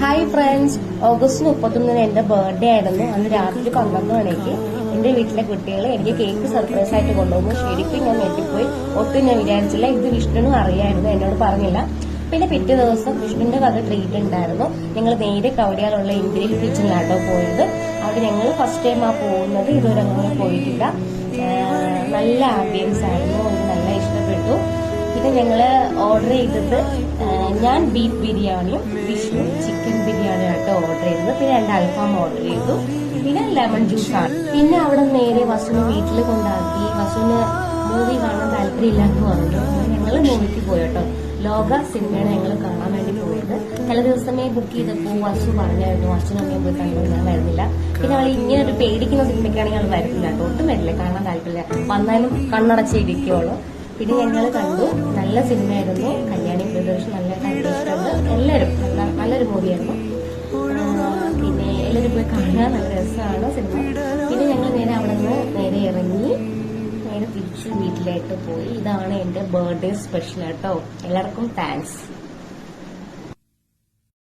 Hi friends, August 31 എന്റെ birthday ആയിരുന്നു. അന്ന് രാത്രി 12 മണിക്ക് എന്റെ വീട്ടിലെ കുട്ടികൾ എനിക്ക് കേക്ക് സർപ്രൈസ് ആയിട്ട് കൊണ്ടുപോകുന്നു. ശരിക്കും ഞാൻ ഞെട്ടിപ്പോയി. ഒട്ടും ഞാൻ വിചാരിച്ചില്ല. ഇത് വിഷ്ണുവിനും അറിയായിരുന്നു, എന്നോട് പറഞ്ഞില്ല. പിന്നെ പിറ്റേ ദിവസം വിഷ്ണുവിന്റെ വക ട്രീറ്റ് ഉണ്ടായിരുന്നു. ഞങ്ങൾ നേരെ കവടിയാലുള്ള ഇന്ത്യയിൽ കിച്ചണിലാട്ടോ പോയത്. അവിടെ ഞങ്ങൾ ഫസ്റ്റ് ടൈം പോകുന്നത്. ഇതുവരെ അങ്ങനെ പോയിട്ടില്ല. നല്ല ആംബിയൻസ് ആയിരുന്നു. എനിക്ക് നല്ല ഇഷ്ടപ്പെട്ടു. പിന്നെ ഞങ്ങള് ഓർഡർ ചെയ്തത് ഞാൻ ബീഫ് ബിരിയാണിയും വിഷ്ണു ചിക്കൻ ബിരിയാണിയും ആട്ടോ ഓർഡർ ചെയ്തത്. പിന്നെ 2 അൽഫാം ഓർഡർ ചെയ്തു. പിന്നെ ലെമൺ ജ്യൂസാണ്. പിന്നെ അവിടെ നേരെ വസുവിനെ വീട്ടിൽ കൊണ്ടാക്കി. വസുവിന് മൂവി കാണാൻ താല്പര്യമില്ലാന്ന് പറഞ്ഞു. ഞങ്ങള് മൂവിക്ക് പോയിട്ടോ. ലോക സിനിമയാണ് ഞങ്ങൾ കാണാൻ വേണ്ടി പോയത്. ചില ദിവസമേ ബുക്ക് ചെയ്തപ്പോൾ വസു പറഞ്ഞായിരുന്നു അച്ഛനും അമ്മയും പോയി കണ്ടു. ഞാൻ വരുന്നില്ല. പിന്നെ അവൾ ഇങ്ങനെ ഒരു പേടിക്കുന്ന സിനിമയ്ക്കാണെങ്കിൽ അവൾ വരുന്നില്ല കേട്ടോ. ഒട്ടും വരില്ല, കാണാൻ താല്പര്യമില്ല. വന്നാലും കണ്ണടച്ചിരിക്കുള്ളൂ. പിന്നെ ഞങ്ങൾ കണ്ടു. നല്ല സിനിമയായിരുന്നു. കല്യാണി പ്രദർശനം നല്ല കണ്ടിട്ടുണ്ട്. എല്ലാവരും നല്ലൊരു മൂവിയായിരുന്നു. പിന്നെ എല്ലാവരും പോയി കാണാൻ നല്ല രസമാണ് സിനിമ. പിന്നെ ഞങ്ങൾ നേരെ അവിടെ നിന്ന് നേരെ ഇറങ്ങി നേരെ തിരിച്ചു വീട്ടിലായിട്ട് പോയി. ഇതാണ് എന്റെ ബർത്ത്ഡേ സ്പെഷ്യൽ കേട്ടോ. എല്ലാവർക്കും താങ്ക്സ്.